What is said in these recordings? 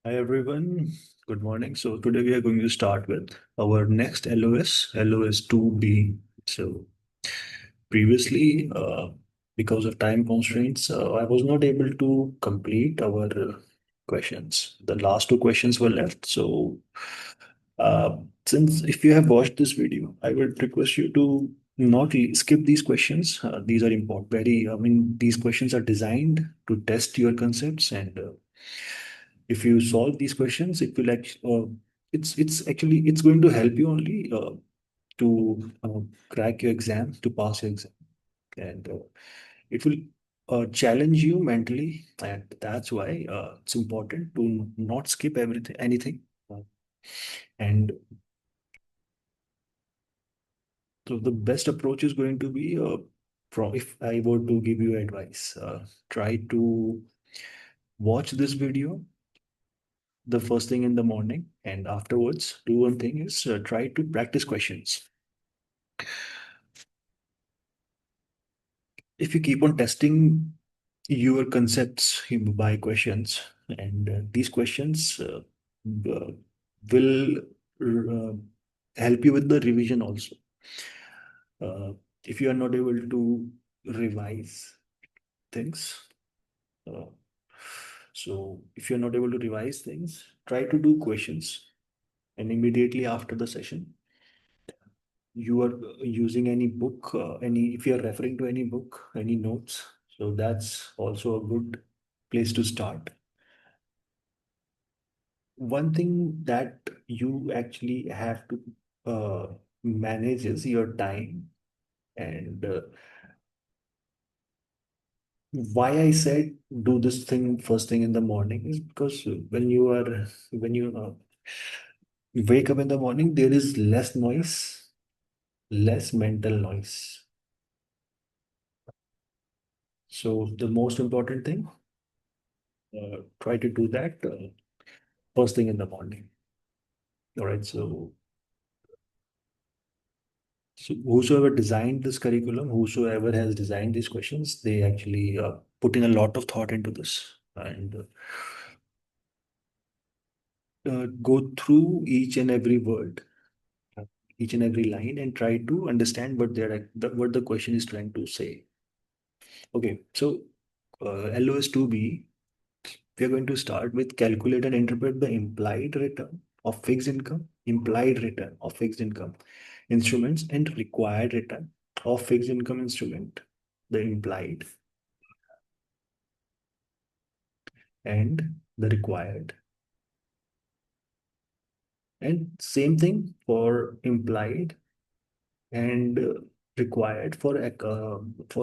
Hi everyone, good morning. So today we are going to start with our next LOS, LOS 2B. So previously, because of time constraints, I was not able to complete our questions. The last two questions were left. So since if you have watched this video, I would request you to not skip these questions. These are important. These questions are designed to test your concepts and if you solve these questions it will actually it's going to help you only to crack your exam, to pass your exam, and it will challenge you mentally, and that's why it's important to not skip anything. Uh, and so the best approach is going to be from if I were to give you advice, try to watch this video the first thing in the morning, and afterwards do one thing is try to practice questions. If you keep on testing your concepts by questions, and these questions uh, will uh, help you with the revision also. If you are not able to revise things, uh, so if you're not able to revise things, try to do questions, and immediately after the session you are using any book, any if you are referring to any book, any notes, so that's also a good place to start. One thing that you actually have to manage is your time, and why I said do this thing first thing in the morning is because when you wake up in the morning, there is less noise, less mental noise. So the most important thing, try to do that first thing in the morning. All right. So whosoever designed this curriculum, whosoever has designed these questions, they actually put in a lot of thought into this, and go through each and every word, uh, each and every line, and try to understand what the question is trying to say. Okay. So LOS 2B, we are going to start with calculate and interpret the implied return of fixed income, implied return of fixed income instruments, and required return of fixed income instrument, the implied and the required. And same thing for implied and required for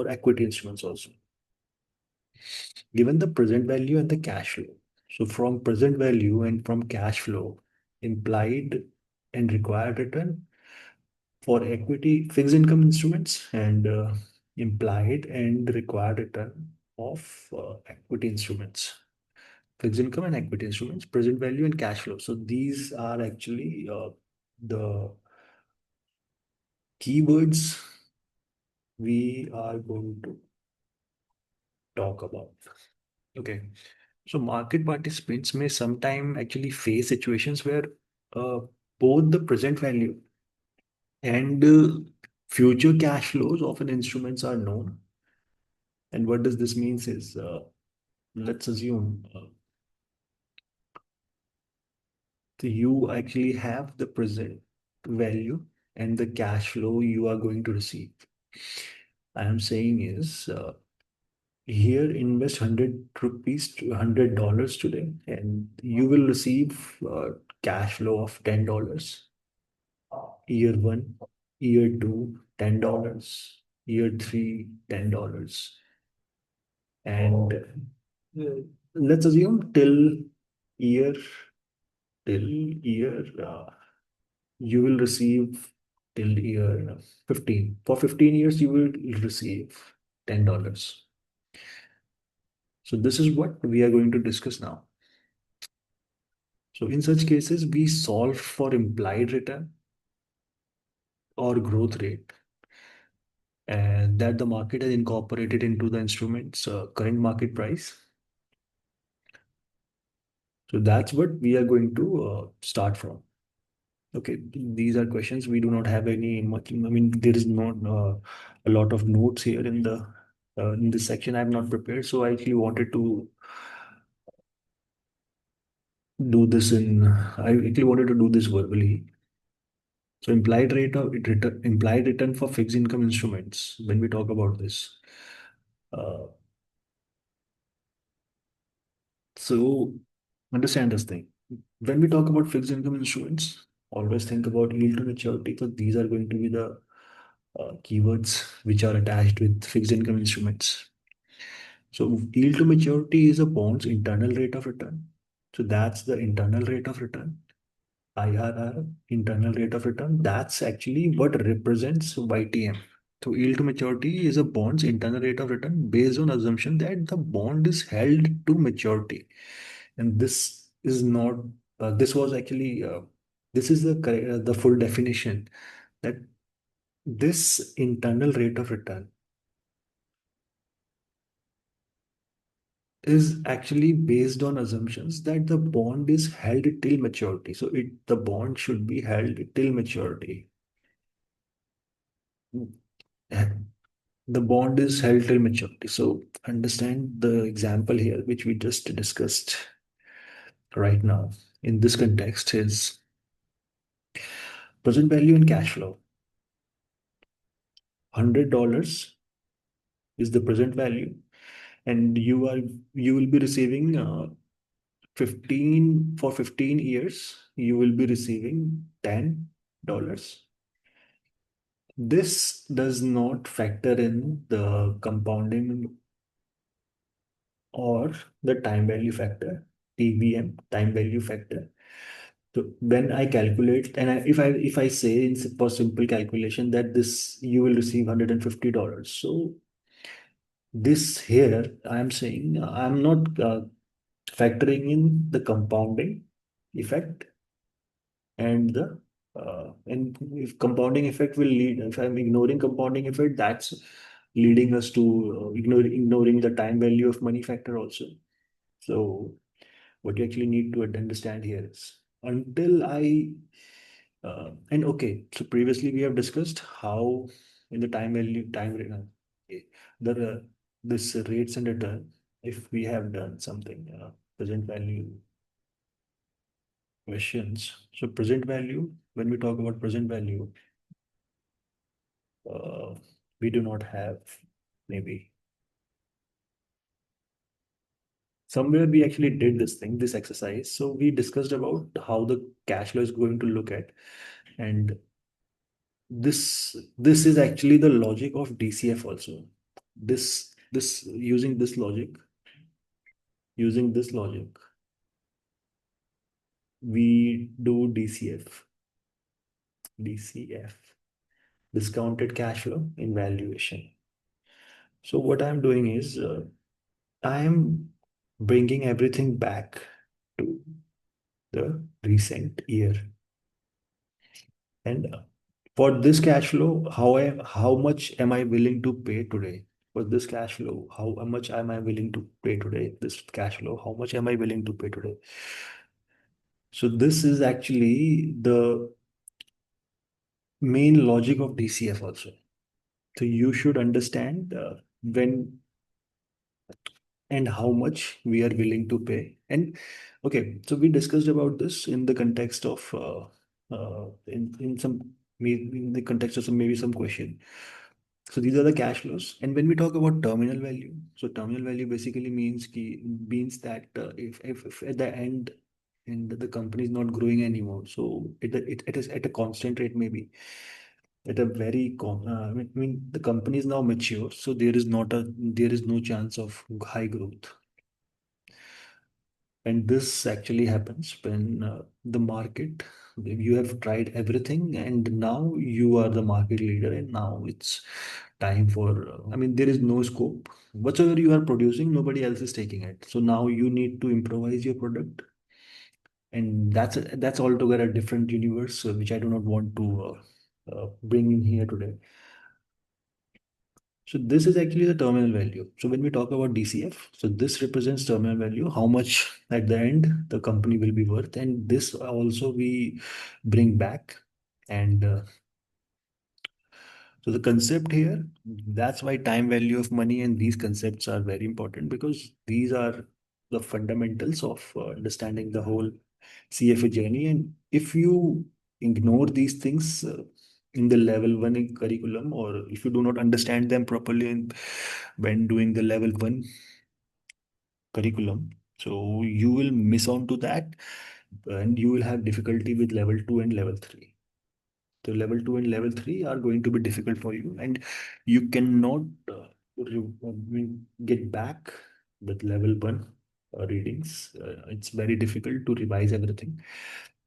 equity instruments also. Given the present value and the cash flow. So from present value and from cash flow, implied and required return for equity fixed income instruments, and implied and required return of equity instruments, fixed income and equity instruments, present value and cash flow. So these are actually the keywords we are going to talk about. Okay. So market participants may sometime actually face situations where uh, both the present value and future cash flows of an instruments are known. And what does this means is, let's assume you actually have the present value and the cash flow you are going to receive. I am saying is, here invest 100 rupees to $100 today, and you will receive cash flow of $10. Year one, year two, $10. Year three, $10. And let's assume year till year you will receive till year 15. For 15 years, you will receive $10. So this is what we are going to discuss now. So in such cases, we solve for implied return or growth rate, and that the market has incorporated into the instrument's current market price. So that's what we are going to start from. Okay, these are questions. We do not have any much. I mean, there is not a lot of notes here in this section. I'm not prepared, so I actually wanted to do this in. I actually wanted to do this verbally. So implied return for fixed income instruments. When we talk about this, uh, so understand this thing. When we talk about fixed income instruments, always think about yield to maturity. So these are going to be the keywords which are attached with fixed income instruments. So yield to maturity is a bond's internal rate of return. So that's the internal rate of return. IRR, internal rate of return. That's actually what represents YTM. So yield to maturity is a bond's internal rate of return based on assumption that the bond is held to maturity. And this is not. This was actually. This is the full definition that this internal rate of return is actually based on assumptions that the bond is held till maturity. So the bond should be held till maturity. The bond is held till maturity. So understand the example here, which we just discussed right now. In this context, is present value and cash flow. $100 is the present value, and you will be receiving 15 for 15 years. You will be receiving $10. This does not factor in the compounding or the time value factor, TVM, time value factor. So when I calculate, and if I say for simple calculation that this you will receive $150. So this here I'm saying I'm not factoring in the compounding effect and the and if compounding effect will lead, if I'm ignoring compounding effect, that's leading us to ignoring the time value of money factor also. So what you actually need to understand here is until I and okay, so previously we have discussed how in the time value okay, the this rates and return, if we have done something present value questions. So present value, when we talk about present value, uh, we do not have, maybe somewhere we actually did this exercise. So we discussed about how the cash flow is going to look at, and this is actually the logic of DCF also. This using this logic, we do DCF, discounted cash flow in valuation. So what I'm doing is I am bringing everything back to the recent year. And for this cash flow, how much am I willing to pay today? For this cash flow, how much am I willing to pay today? This cash flow, how much am I willing to pay today? So this is actually the main logic of DCF also. So you should understand when and how much we are willing to pay. And okay, so we discussed about this in the context of in some in the context of maybe some question. So these are the cash flows. And when we talk about terminal value, so terminal value basically means that if at the end and the company is not growing anymore, so it is at a constant rate, maybe at a I mean the company is now mature, so there is no chance of high growth. And this actually happens when the market, you have tried everything and now you are the market leader, and now it's time for, I mean, there is no scope. Whatever you are producing, nobody else is taking it. So now you need to improvise your product. And that's altogether a different universe, which I do not want to bring in here today. So this is actually the terminal value. So when we talk about DCF, so this represents terminal value, how much at the end the company will be worth, and this also we bring back. And so the concept here, that's why time value of money and these concepts are very important, because these are the fundamentals of understanding the whole CFA journey. And if you ignore these things in the level one in curriculum, or if you do not understand them properly when doing the level one curriculum, so you will miss on to that, and you will have difficulty with level two and level three. So level two and level three are going to be difficult for you, and you cannot get back with level one readings. It's very difficult to revise everything.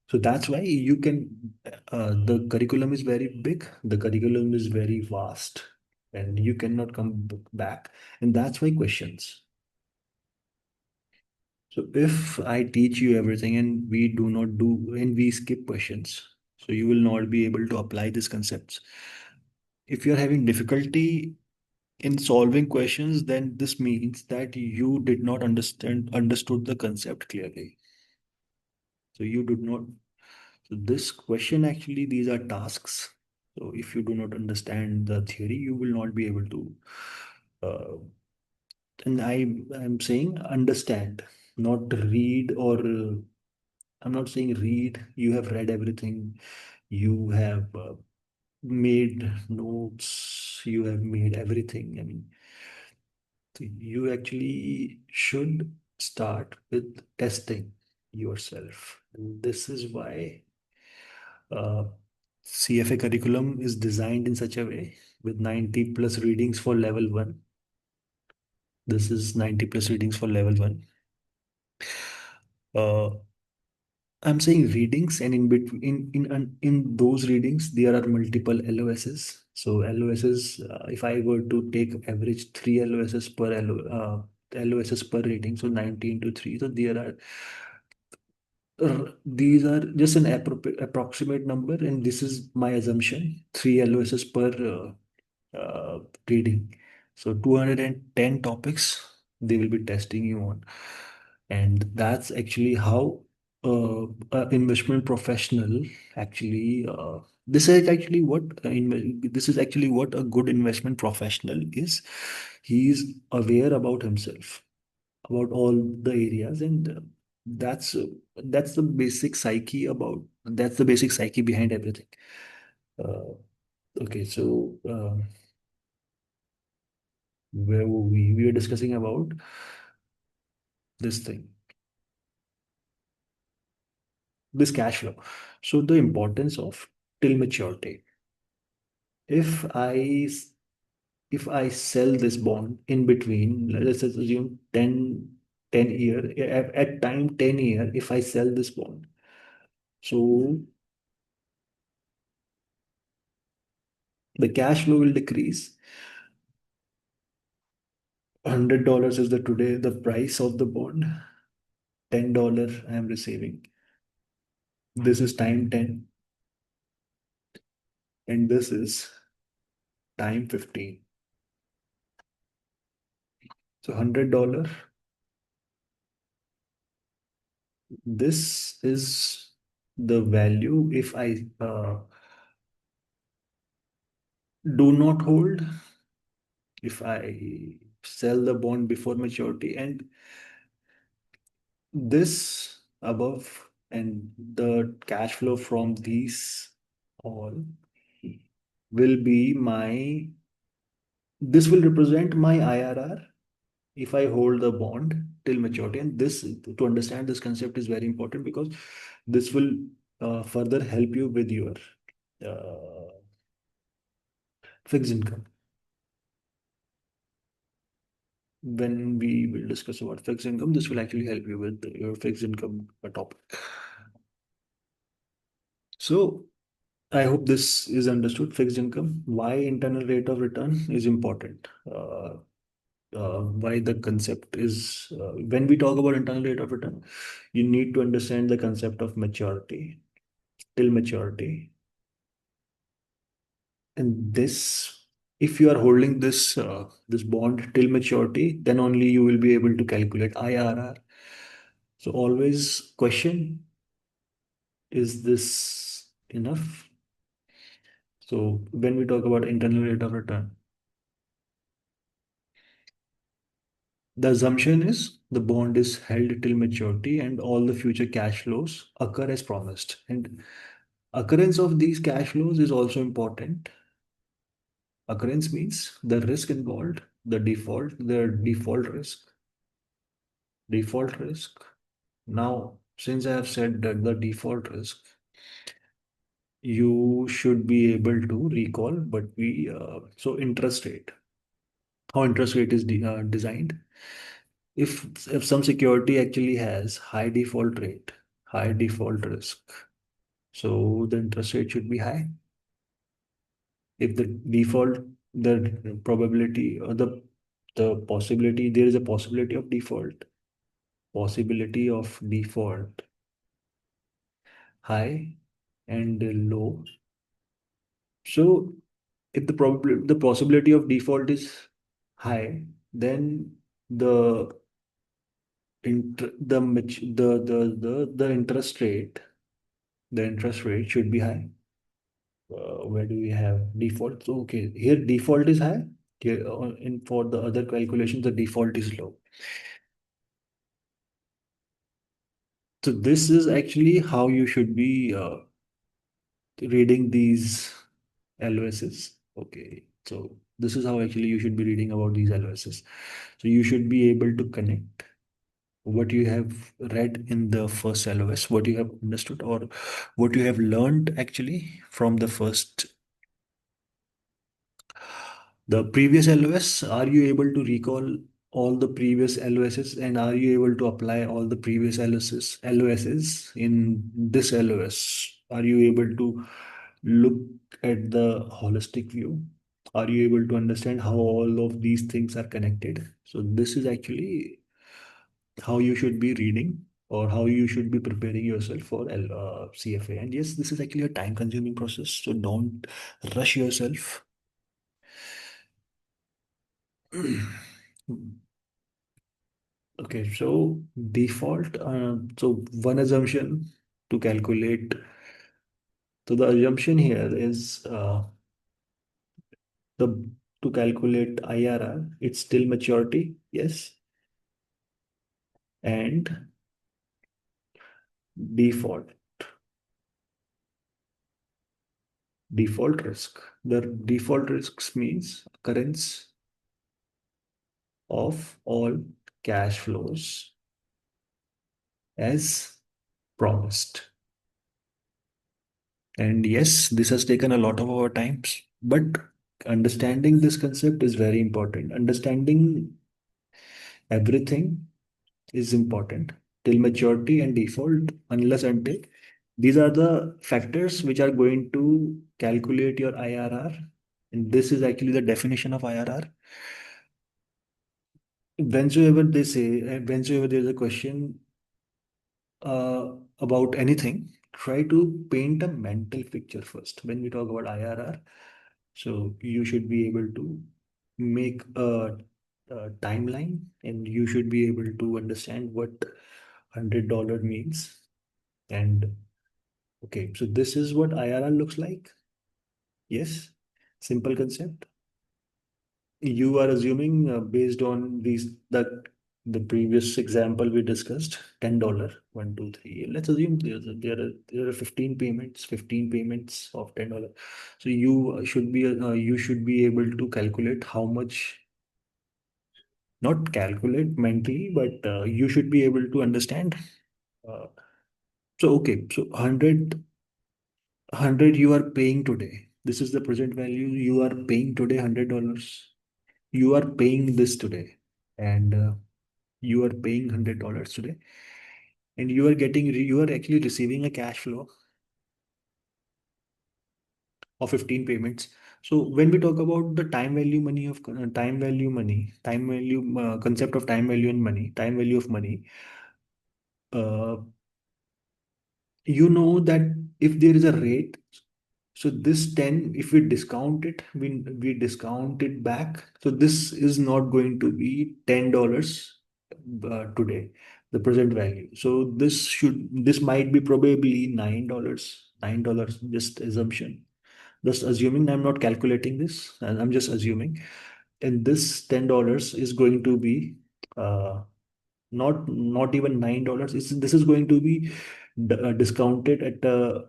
So that's why you can, the curriculum is very big, the curriculum is very vast, and you cannot come back. And that's why questions. So if I teach you everything and we do not do, and we skip questions, so you will not be able to apply these concepts. If you're having difficulty in solving questions, then this means that you did not understood the concept clearly. So you did not. So this question, actually, these are tasks. So if you do not understand the theory, you will not be able to. Uh, and I'm saying understand, not read, or I'm not saying read. You have read everything. You have made notes. You have made everything. I mean, so you actually should start with testing yourself. And this is why uh, CFA curriculum is designed in such a way with 90 plus readings for level one. This is 90 plus readings for level one. Uh, I'm saying readings, and in between, in those readings, there are multiple LOSs. So LOSs, if I were to take average three LOSs per LOSs per reading, so 19 to 3. So there are these are just an approximate number, and this is my assumption: three LOSs per reading. So 210 topics they will be testing you on, and that's actually how an investment professional actually. This is actually what this is actually what a good investment professional is. He is aware about himself, about all the areas, and that's uh, that's the basic psyche about that's the basic psyche behind everything. uh, okay, so where were we were discussing about this thing, this cash flow. So the importance of till maturity. If i s- if i sell this bond in between, let's assume 10 year, at time 10 year, if I sell this bond, so the cash flow will decrease. $100 is the today the price of the bond. $10 I am receiving. This is time 10, and this is time 15. So $100. This is the value if I do not hold, if I sell the bond before maturity, and this above, and the cash flow from these all will be my, this will represent my IRR if I hold the bond till maturity. And this, to understand this concept, is very important, because this will further help you with your uh, fixed income. When we will discuss about fixed income, this will actually help you with your fixed income topic. So I hope this is understood. Fixed income, why internal rate of return is important. Why the concept is, when we talk about internal rate of return, you need to understand the concept of maturity, till maturity. And this If you are holding this bond till maturity, then only you will be able to calculate IRR. So always question, is this enough? So when we talk about internal rate of return, the assumption is the bond is held till maturity and all the future cash flows occur as promised. And occurrence of these cash flows is also important. Occurrence means the risk involved, the default risk. Default risk. Now, since I have said that the default risk, you should be able to recall, but so interest rate, how interest rate is designed. If some security actually has high default rate, high default risk, so the interest rate should be high. If the default, the probability or the possibility, there is a possibility of default high and low. So if the possibility of default is high, then the the interest rate should be high. Where do we have default? So okay, here default is high. Here, in for the other calculations, the default is low. So this is actually how you should be reading these LOSs. Okay, so this is how actually you should be reading about these LOSs. So you should be able to connect what you have read in the first LOS, what you have understood, or what you have learned actually from the previous LOS. Are you able to recall all the previous LOSs, and are you able to apply all the previous LOSs in this LOS? Are you able to look at the holistic view? Are you able to understand how all of these things are connected? So this is actually how you should be reading or how you should be preparing yourself for CFA. And yes, this is actually a time consuming process. So don't rush yourself. Okay, so default, so one assumption to calculate. So the assumption here is the to calculate IRR, it's still maturity, yes, and default, default risk. The default risks means occurrence of all cash flows as promised. And yes, this has taken a lot of our times, but understanding this concept is very important. Understanding everything is important till maturity and default, unless until these are the factors which are going to calculate your IRR. And this is actually the definition of IRR. Whensoever there's a question about anything, try to paint a mental picture first. When we talk about IRR, so you should be able to make a timeline, and you should be able to understand what $100 means. And okay, so this is what IRR looks like. Yes, simple concept. You are assuming based on the previous example we discussed, $10, 1, 2, 3. Let's assume there are 15 payments of $10. So you should be able to calculate how much, not calculate mentally, but you should be able to understand. Uh, so okay, so 100 you are paying today. This is the present value. You are paying today $100. You are paying this today, and you are paying $100 today, and you are actually receiving a cash flow of 15 payments. So when we talk about the time value concept of time value and money, time value of money, uh, you know that if there is a rate, So this 10, if we discount it, we discount it back. So this is not going to be $10 today, the present value. So this might be probably $9, just assumption. Just assuming, I'm not calculating this, and I'm just assuming. And this $10 is going to be not even $9. This is going to be discounted at a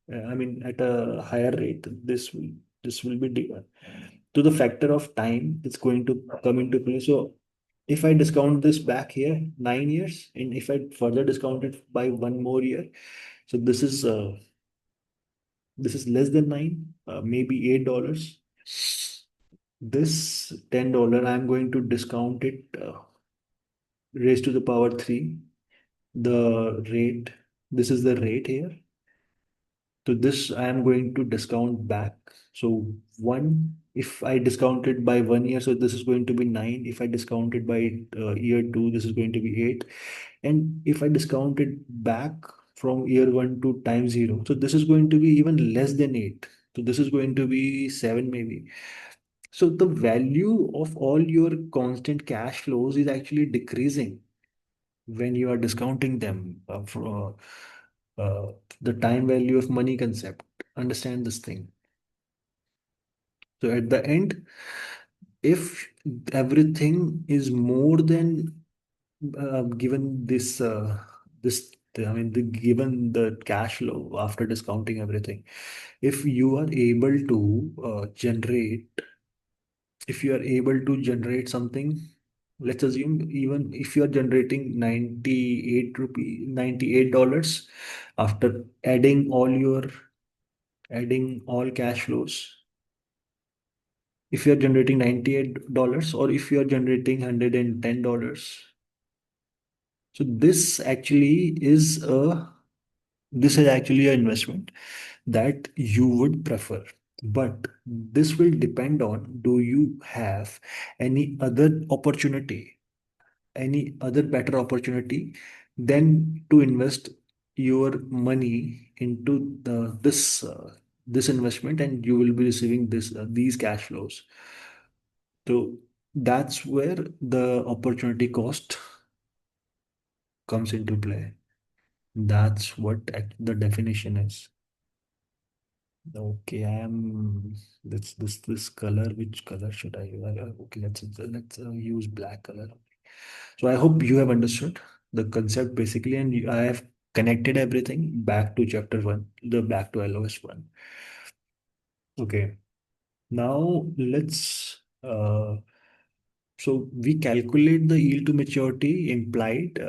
I mean, at a higher rate. This will be to the factor of time. It's going to come into play. So if I discount this back here 9 years, and if I further discount it by one more year, so this is less than nine, maybe $8. This $10, I'm going to discount it raised to the power three. The rate. This is the rate here. So this I am going to discount back. So one, if I discount it by 1 year, so this is going to be nine. If I discount it by year two, this is going to be eight. And if I discount it back from year one to time zero, so this is going to be even less than eight. So this is going to be seven maybe. So the value of all your constant cash flows is actually decreasing when you are discounting them for the time value of money concept. Understand this thing. So at the end, if everything is more than given this, I mean, given the cash flow after discounting everything, if you are able to generate, if you are able to generate something, let's assume even if you are generating 98 rupee, $98 after adding all cash flows, if you're generating $98 or if you're generating $110, so this is actually an investment that you would prefer. But this will depend on, do you have any other opportunity, any other better opportunity than to invest your money into this investment, and you will be receiving these cash flows. So that's where the opportunity cost comes into play. That's what the definition is. Okay, I am this color. Which color should I use? Okay, let's use black color. So I hope you have understood the concept basically, and I have connected everything back to chapter one, the back to LOS one. Okay, now let's so we calculate the yield to maturity implied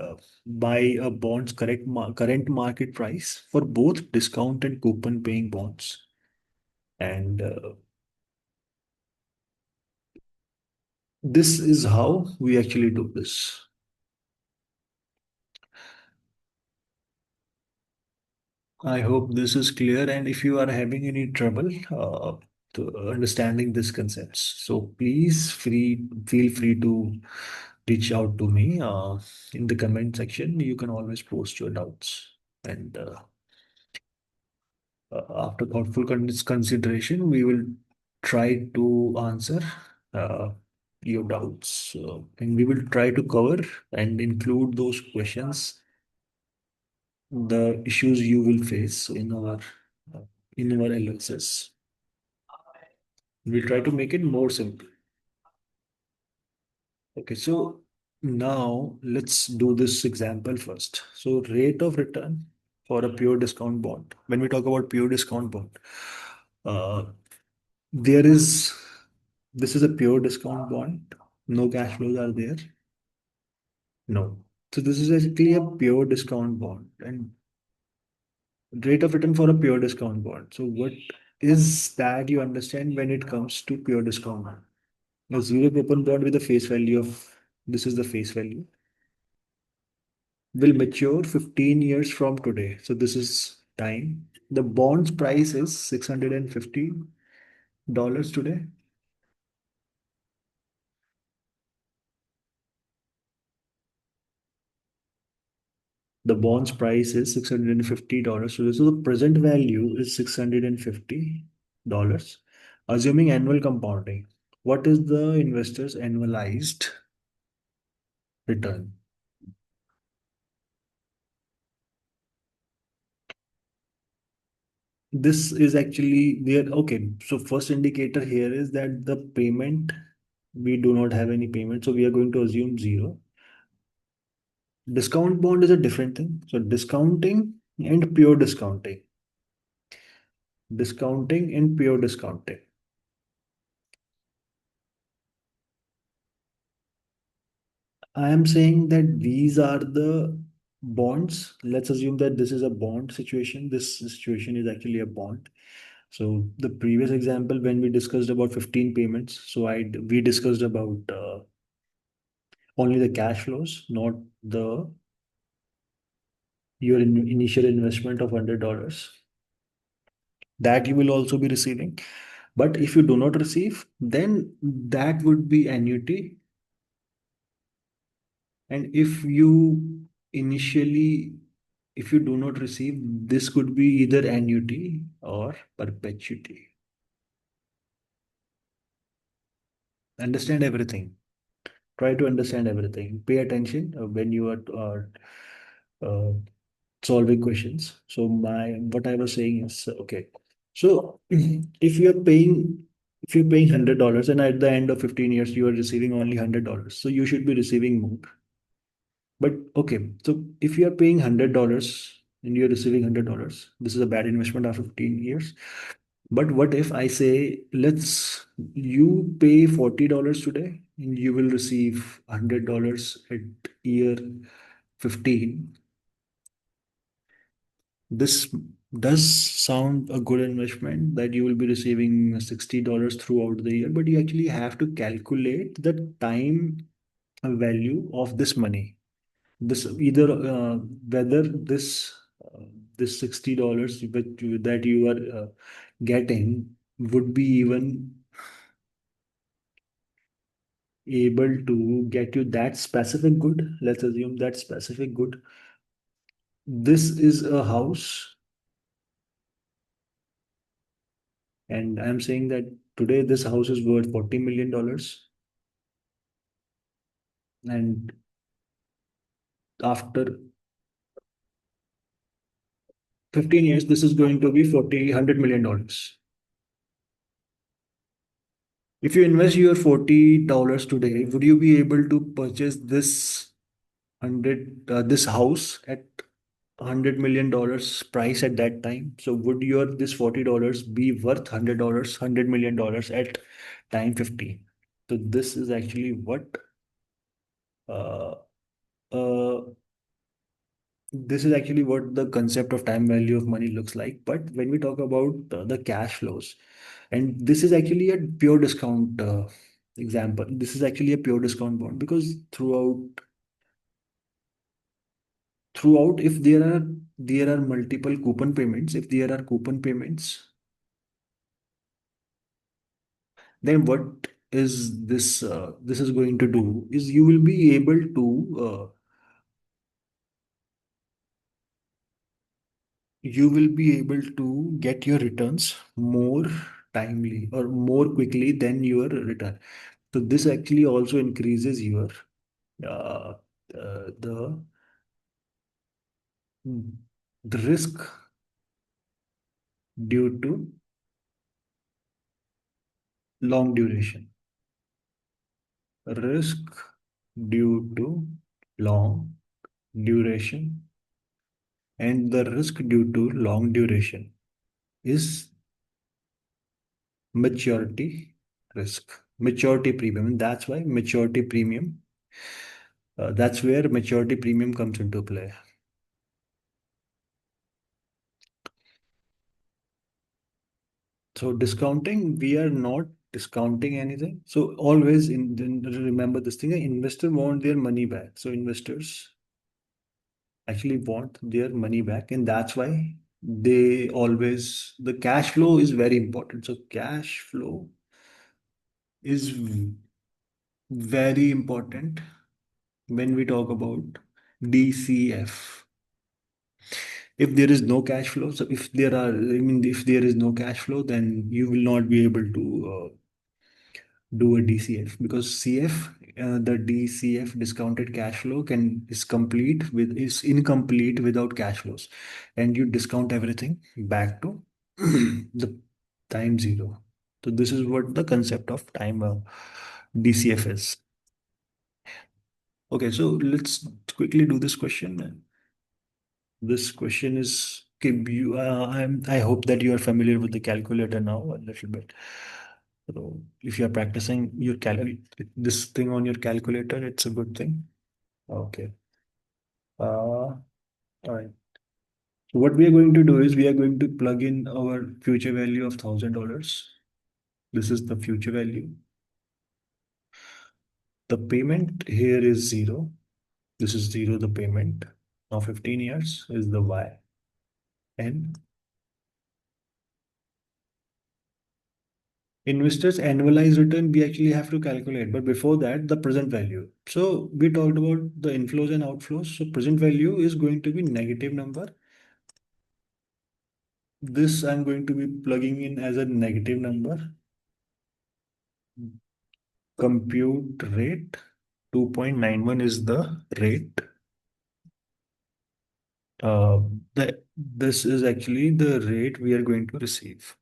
by a bond's current market price for both discount and coupon paying bonds. And this is how we actually do this. I hope this is clear. And if you are having any trouble to understanding these concepts, so please feel free to reach out to me in the comment section. You can always post your doubts. And after thoughtful consideration, we will try to answer uh, your doubts, and we will try to cover and include those questions, the issues you will face uh, in our LSS. We'll try to make it more simple. Okay, so now let's do this example first. So rate of return for a pure discount bond. When we talk about pure discount bond, uh, there is this is a pure discount bond. No cash flows are there. No. So this is basically a pure discount bond and rate of return for a pure discount bond. So what is that you understand when it comes to pure discount bond? A zero coupon bond with a face value of, this is the face value, will mature 15 years from today. So this is time. The bond's price is $650 today. The bond's price is $650. So this is the present value is $650, assuming annual compounding. What is the investor's annualized return? This is actually there. Okay, so first indicator here is that the payment, we do not have any payment, so we are going to assume zero. Discount bond is a different thing. So discounting and pure discounting. Discounting and pure discounting. I am saying that these are the bonds. Let's assume that this is a bond situation. This situation is actually a bond. So the previous example, when we discussed about 15 payments, so we discussed about only the cash flows, not the your initial investment of $100 that you will also be receiving. But if you do not receive, then that would be annuity. And if you do not receive, this could be either annuity or perpetuity. Understand everything. Try to understand everything. Pay attention when you are uh, solving questions. So what I was saying is okay. So if you're paying $100 and at the end of 15 years you are receiving only $100, so you should be receiving more. But okay, so if you are paying $100 and you're receiving $100, this is a bad investment after 15 years. But what if I say, let's you pay $40 today and you will receive $100 at year 15. This does sound a good investment that you will be receiving $60 throughout the year, but you actually have to calculate the time value of this money. This either whether uh, this $60 that you are getting would be even able to get you that specific good. Let's assume that specific good. This is a house, and I'm saying that today this house is worth $40 million, and after 15 years, this is going to be $100 million. If you invest your $40 today, would you be able to purchase this house at $100 million price at that time? So would your this $40 be worth $100 at time 15? So this is actually what uh, uh, this is actually what the concept of time value of money looks like. But when we talk about the cash flows, and this is actually a pure discount example. This is actually a pure discount bond because throughout, if there are multiple coupon payments, if there are coupon payments, then what is this is going to do is you will be able to get your returns more timely or more quickly than your return. So this actually also increases your uh, the risk due to long duration. Risk due to long duration, and the risk due to long duration is maturity risk, maturity premium. And that's why maturity premium, that's where maturity premium comes into play. So discounting, we are not discounting anything. So always remember this thing: investor want their money back. So investors actually want their money back, and that's why the cash flow is very important. So cash flow is very important when we talk about DCF. If there is no cash flow, so if there are, I mean, if there is no cash flow, then you will not be able to do a DCF, because CF, the DCF, discounted cash flow, can is incomplete without cash flows, and you discount everything back to the time zero. So this is what the concept of time DCF is. Okay, so let's quickly do this question. This question is, okay, I hope that you are familiar with the calculator now a little bit. So if you are practicing this thing on your calculator, it's a good thing. Okay. All right. So what we are going to do is we are going to plug in our future value of $1,000. This is the future value. The payment here is zero. This is zero, the payment. Now 15 years is the Y. And investors annualized return we actually have to calculate, but before that the present value. So we talked about the inflows and outflows. So present value is going to be negative number. This I'm going to be plugging in as a negative number. Compute rate 2.91 is the rate. uh, this is actually the rate we are going to receive.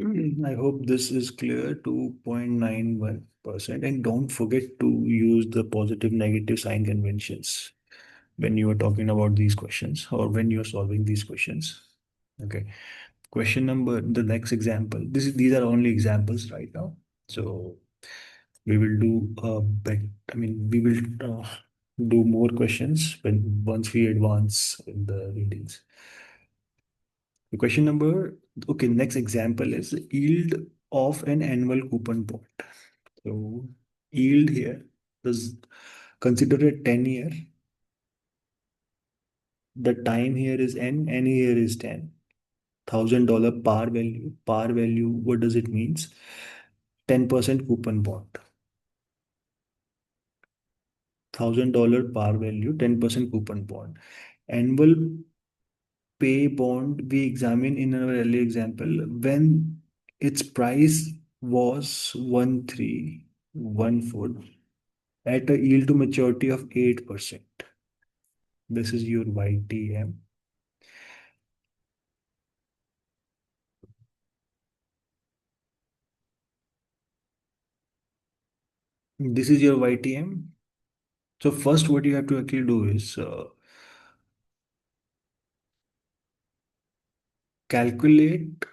I hope this is clear. 2.91%. And don't forget to use the positive negative sign conventions when you are talking about these questions or when you're solving these questions. Okay. Question number, the next example. These are only examples right now. So we will do we will do more questions once we advance in the readings. The question number, okay, next example is yield of an annual coupon bond. So yield here is consider a 10-year. The time here is N here is 10. $1,000 par value. Par value, what does it means? 10% coupon bond. $1,000 par value, 10% coupon bond. Annual pay bond we examine in our early example when its price was 1314 at a yield to maturity of 8%. This is your YTM. This is your YTM. So first what you have to actually do is calculate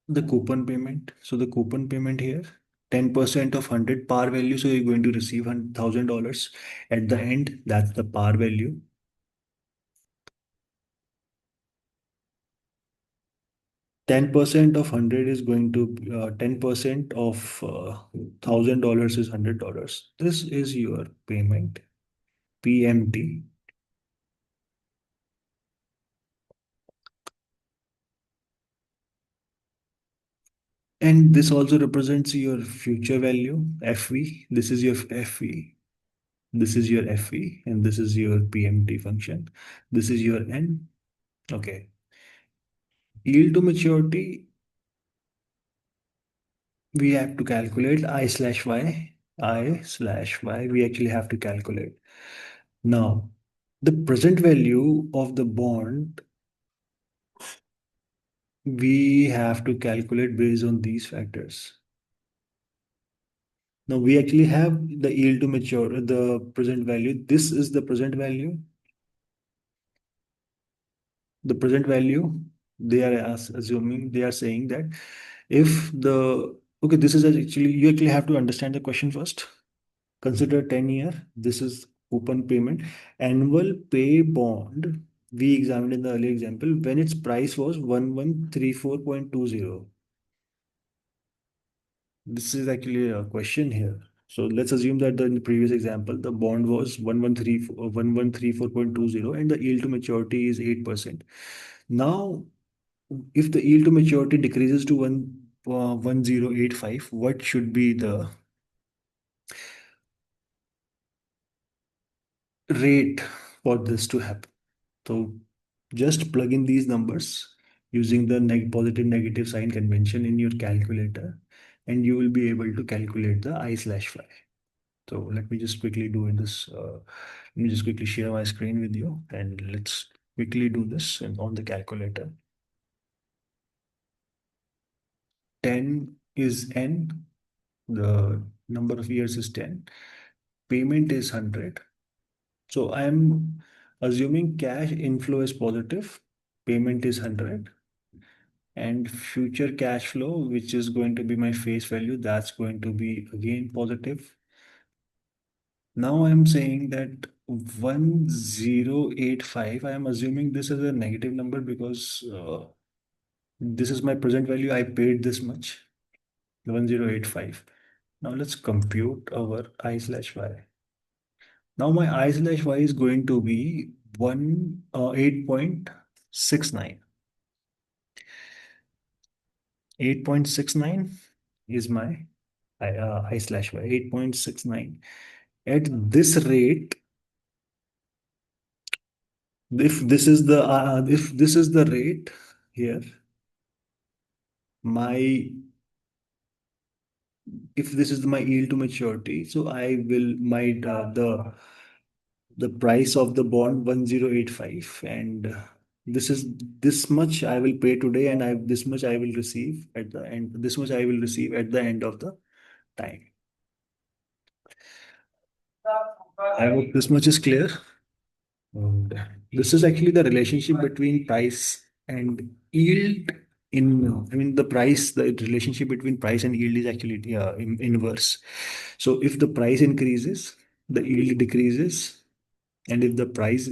the coupon payment. So the coupon payment here, 10% of 100 par value. So you're going to receive $1,000 at the end. That's the par value. 10% of 100 is going to 10% of $1,000 is $100. This is your payment, PMT. And this also represents your future value, FV. This is your FV. This is your FV, and this is your PMT function. This is your N. Okay. Yield to maturity, we have to calculate I slash Y. I slash Y, we actually have to calculate. Now, the present value of the bond, we have to calculate based on these factors. Now, we actually have the yield to mature, the present value. This is the present value. The present value, they are assuming, they are saying that if the, okay, this is actually, you actually have to understand the question first. Consider 10-year. This is coupon payment. Annual pay bond, we examined in the earlier example when its price was 1134.20. This is actually a question here. So let's assume that in the previous example, the bond was 1134.20 and the yield to maturity is 8%. Now, if the yield to maturity decreases to 1085, what should be the rate for this to happen. So just plug in these numbers using the positive negative sign convention in your calculator, and you will be able to calculate the I/Y. So let me just quickly do this. Let me just quickly share my screen with you, and let's quickly do this on the calculator. 10 is n, the number of years is 10, payment is 100. So I'm assuming cash inflow is positive, payment is 100, and future cash flow, which is going to be my face value, that's going to be again positive. Now I'm saying that 1085, I am assuming this is a negative number because this is my present value. I paid this much, 1085. Now let's compute our I/Y. Now my I/Y is going to be 8.69. 8.69 is my I/Y. 8.69. At this rate, if this is the rate here, my if this is my yield to maturity, so I will my the price of the bond 1085, and this is this much I will pay today, and I this much I will receive at the end. This much I will receive at the end of the time. I hope this much is clear. And this is actually the relationship between price and yield. The price, the relationship between price and yield is actually inverse. So if the price increases, the yield decreases, and if the price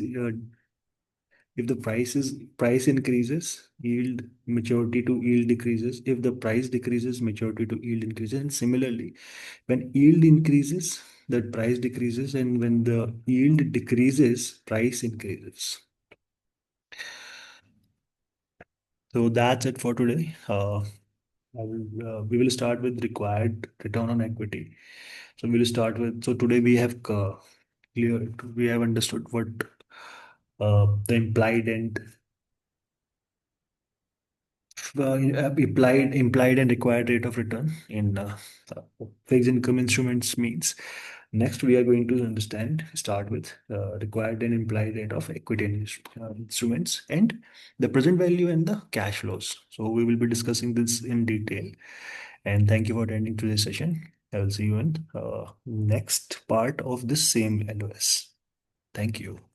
increases, yield maturity to yield decreases. If the price decreases, maturity to yield increases. And similarly, when yield increases, that price decreases, and when the yield decreases, price increases. So that's it for today. We will start with required return on equity. So we'll start with, so today we have understood what the implied and required rate of return in fixed income instruments means. Next, we are going to start with required and implied rate of equity instruments, and the present value and the cash flows. So we will be discussing this in detail. And thank you for attending today's session. I will see you in next part of this same LOS. Thank you.